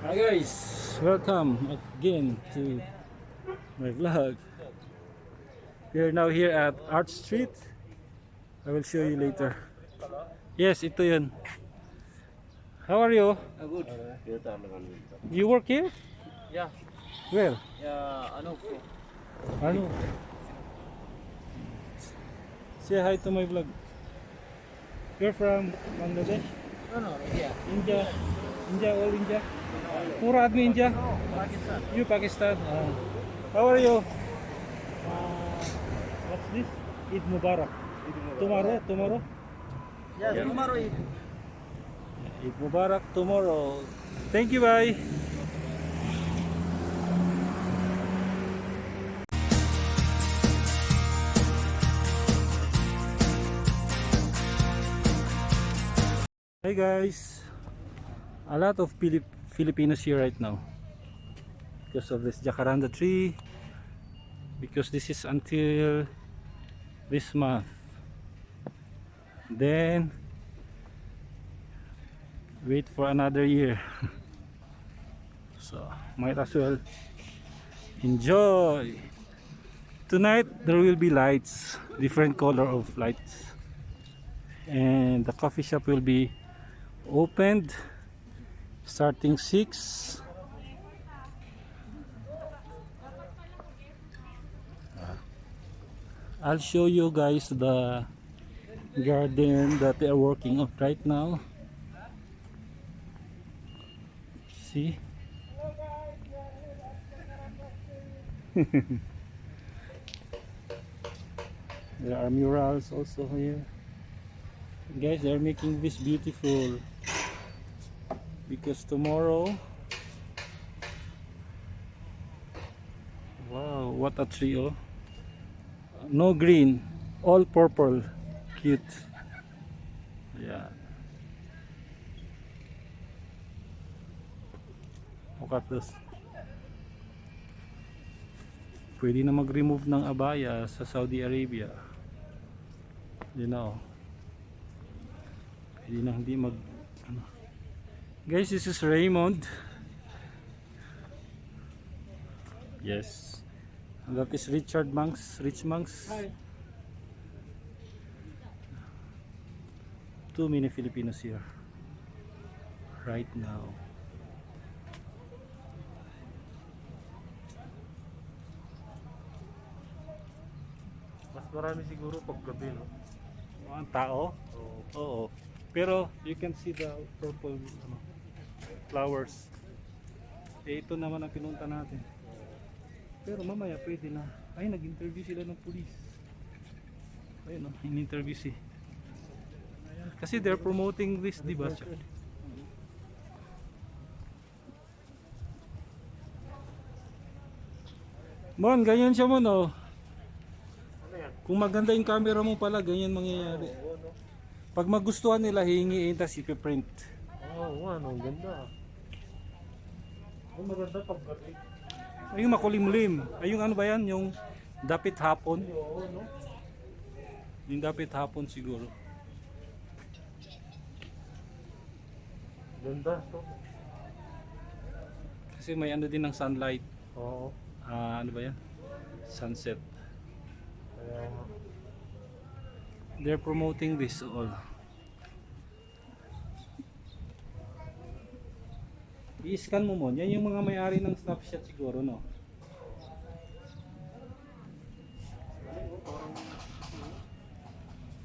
Hi guys, welcome again to my vlog. We are now here at Art Street. I will show you later. Yes, ito yun. How are you? Good. You work here? Yeah. Where? Ano po? Ano? Say hi to my vlog. You're from Bangladesh? No, India. India? India, all India? Pura admi India? Pakistan. You Pakistan? How are you? What's this? Eid Mubarak. Tomorrow? Yes, tomorrow Eid. Eid Mubarak tomorrow. Thank you, bye. Hey guys, a lot of Filipinos here right now because of this Jacaranda tree, because this is until this month. Then wait for another year. So might as well enjoy. Tonight there will be lights, different color of lights, and the coffee shop will be opened starting 6. I'll show you guys the garden that they are working on right now. See? There are murals also here. Guys, they're making this beautiful because tomorrow, wow, what a trio. No green, all purple. Cute. Yeah. Look at this. Pwede na mag-remove ng abaya sa Saudi Arabia. You know. Pwede na hindi mag ano. Guys, this is Raymond. Yes. And that is Richard Monks. Rich Monks. Hi. Too many Filipinos here right now. Mas marami siguro pag gabi, no? Ang tao? Oo. Pero you can see the purple ano, flowers. Eh, ito naman ang pinunta natin. Pero mamaya pwede na. Ay, nag-interview sila ng police. Ayun, in-interview si. Kasi they're promoting this, di ba? Mon, ganyan siya mon, oh. Kung maganda yung camera mo pala, ganyan mangyayari. Pag magustuhan nila, hihingiin, tas ipiprint. Oo, ano, ganda. Oh, maganda pag gabi. Ay, yung makulimlim. Ay, yung ano ba yan? Yung dapit hapon. Oo, no? Yung dapit hapon siguro. Ganda to. Kasi may ano din ng sunlight. Oo. Ano ba yan? Sunset. Kaya They're promoting this all. I-scan mo mo. Yan yung mga may-ari ng Snapchat siguro, no?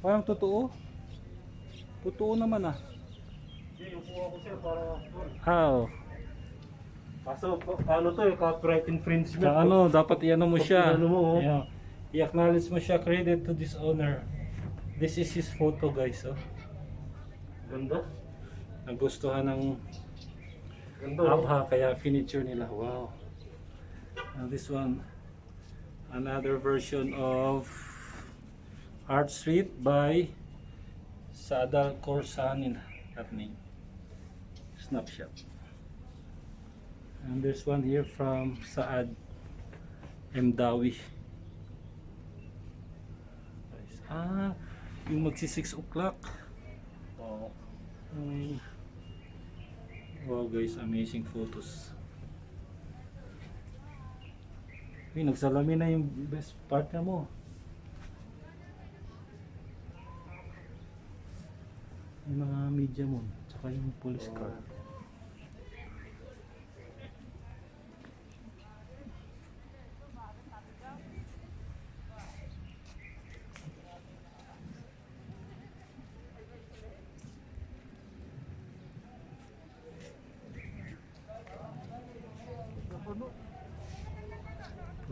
Parang totoo. Totoo naman ah. hindi, yung kuha ko siya para Oh. kaso, ano to eh, copyright infringement. Sa ano, dapat i-ano mo siya. Ano mo, oh. Yeah. I-acknowledge mo siya, credit to this owner. This is his photo, guys, oh. Ganda. Nagustuhan ng Ganda, oh. Abha, kaya furniture nila. Wow. And this one, another version of Art Street by Shada Castle, that name. Snapshot. And there's one here from Saad Mdawi. Yung magsi 6 o'clock. Oo. Wow guys, amazing photos. Uy, nagsalamin na yung best partner mo. Yung mga media mo, tsaka yung police car.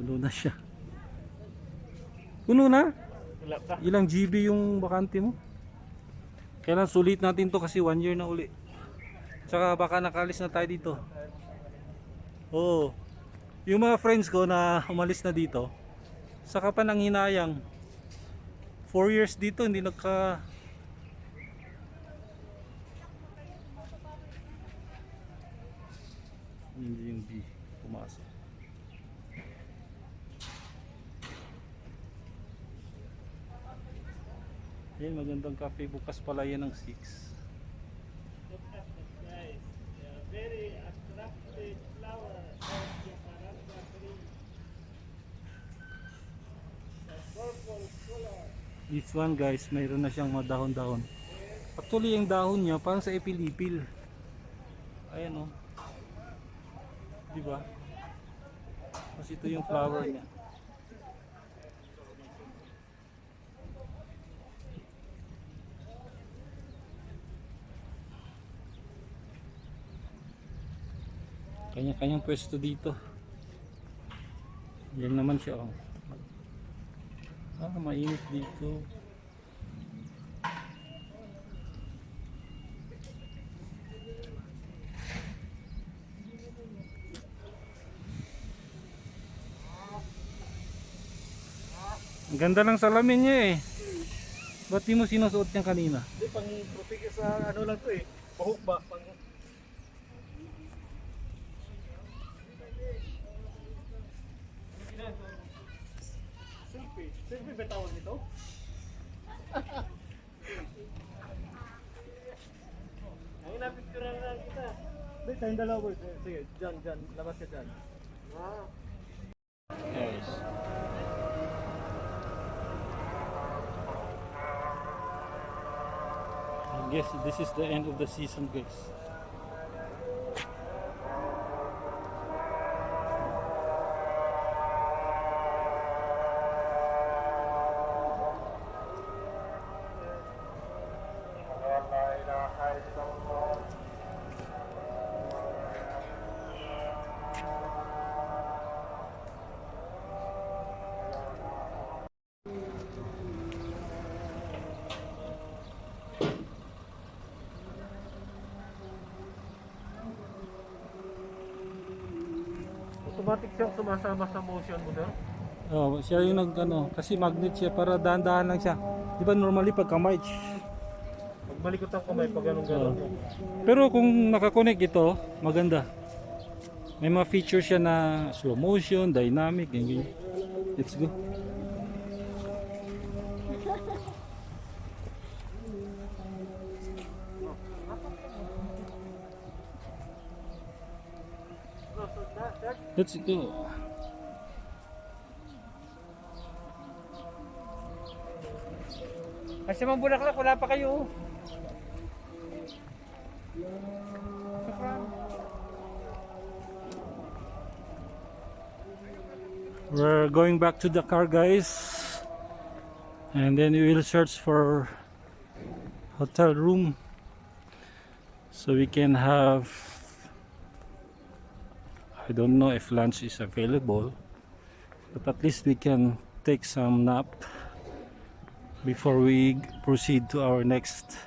Puno na siya. Puno na? Wala pa. Ilang GB yung bakante mo? Kailan sulit natin to kasi 1 year na uli. Tsaka baka nakalis na tayo dito. Oo. Yung mga friends ko na umalis na dito, saka pa nang hinayang 4 years dito hindi nagka hindi yung B pumasok. Yan, magandang cafe. Bukas pala yan ng 6. Look at that guys. Very attractive flower of Jacaranda tree. The purple color. This one guys, mayroon na siyang madahon-dahon. Actually yung dahon niya parang sa ipilipil. Ayan o. Diba? Kasi ito yung flower niya. Kanya-kanyang pwesto dito. Yan naman siya oh. Mainit dito. Ang ganda ng salamin niya eh. Ba't di mo sinusuot niyan kanina? Hindi, pang protika sa ano lang to eh. Pahuk ba? Pang... Selfie. Selfie ba tawag nito? Ay, napicture na lang kita. Hindi, tayong dalawa. Sige, dyan. Labas ka dyan. Yes. I guess this is the end of the season guys. Automatic siyang sumasama sa motion mo doon. Oh, siya yung kasi magnet siya para dahan-dahan lang siya. Di ba normally pag kamay. Pag malikot ang kamay, pag ganun-ganun mo. Pero kung nakakonect ito, maganda. May mga features siya na slow motion, dynamic, ganyan. Let's go. Let's go. Kasi mga bulaklak, wala pa kayo. We're going back to the car guys. And then we will search for hotel room. So we can have, I don't know if lunch is available, but at least we can take some nap before we proceed to our next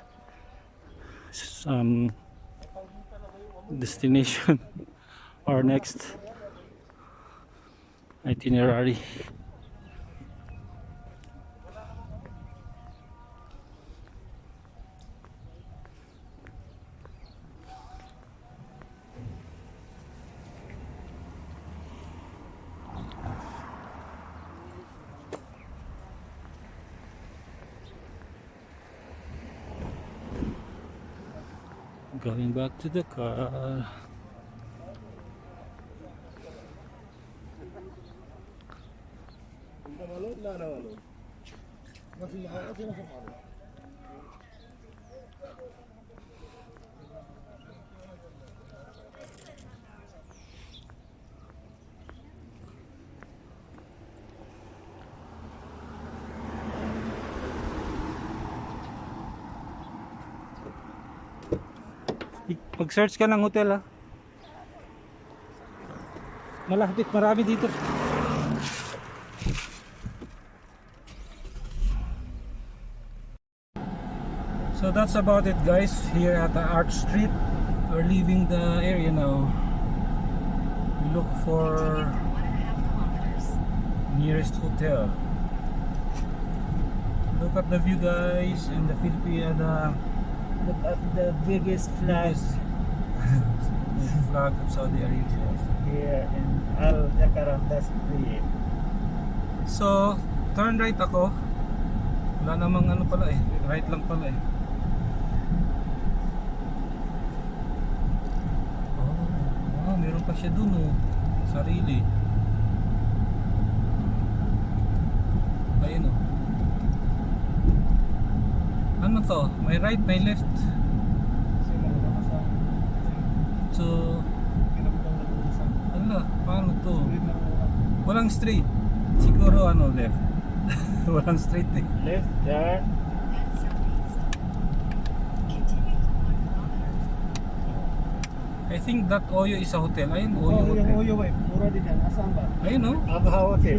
destination, our next itinerary. Going back to the car. Pag-search ka ng hotel ha. Malapit, marami dito. So that's about it guys, here at the Art Street. We're leaving the area now. We look for nearest hotel. Look at the view guys, and the Philippine Look at the biggest flag flag of Saudi Arabia. here in Jacaranda Street. So, turn right ako. Wala namang ano pala eh, right lang pala eh. Oh, meron pa siya dun oh. Sarili. Ayun oh. Ano to? May right, may left. So, ala, paano to? Walang straight. Siguro ano, left. Walang straight eh. Left turn. I think that Oyo is a hotel. Ayun, Oyo Oh, yung Hotel. Oyo eh. Mura din yan. Asan ba? Ayun oh. Abha Hotel.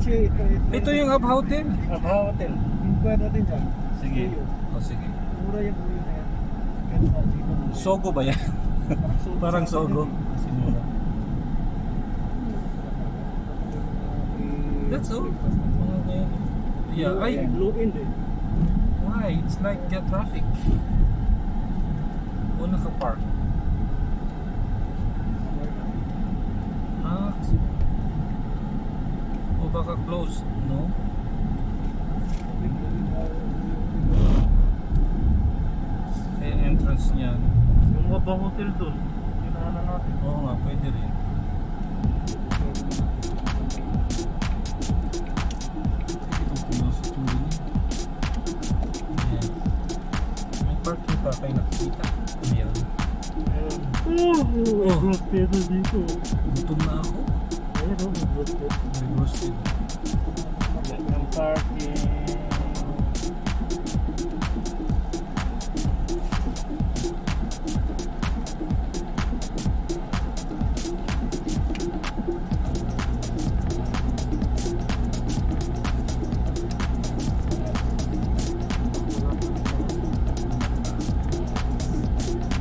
Ito yung Abha Hotel. Abha Hotel. Inquire natin dyan. Sige. Oyo. O sige. Mura yung Oyo na yan. Ganda. Sogo ba yan? Parang Sogo. Kasi mura. That's all. Mga ganyan. Yeah, ay, Blue in eh. why? It's like the traffic. O naka-park. Ah, kasi o baka closed, no? Kaya entrance niyan. Yung Abha Hotel dun. Tinahanan natin. Oo nga, pwede rin. Itong pumasok mo din. Ayan. May parking pa kayo nakikita. Ayan. Oh, roasted dito. Gutom na ako. Ayun oh, roasted. May roasted. Yung parking.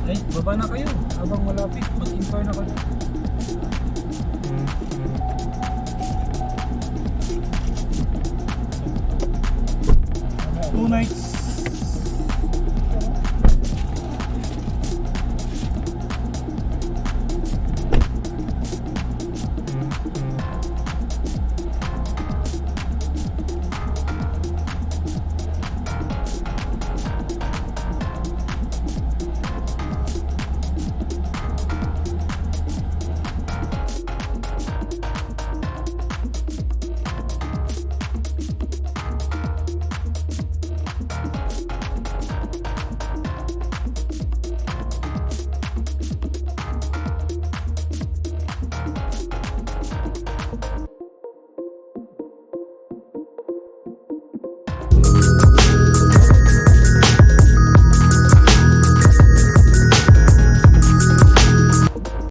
Ay, baba na kayo. Habang malapit, mag-inquire na kayo.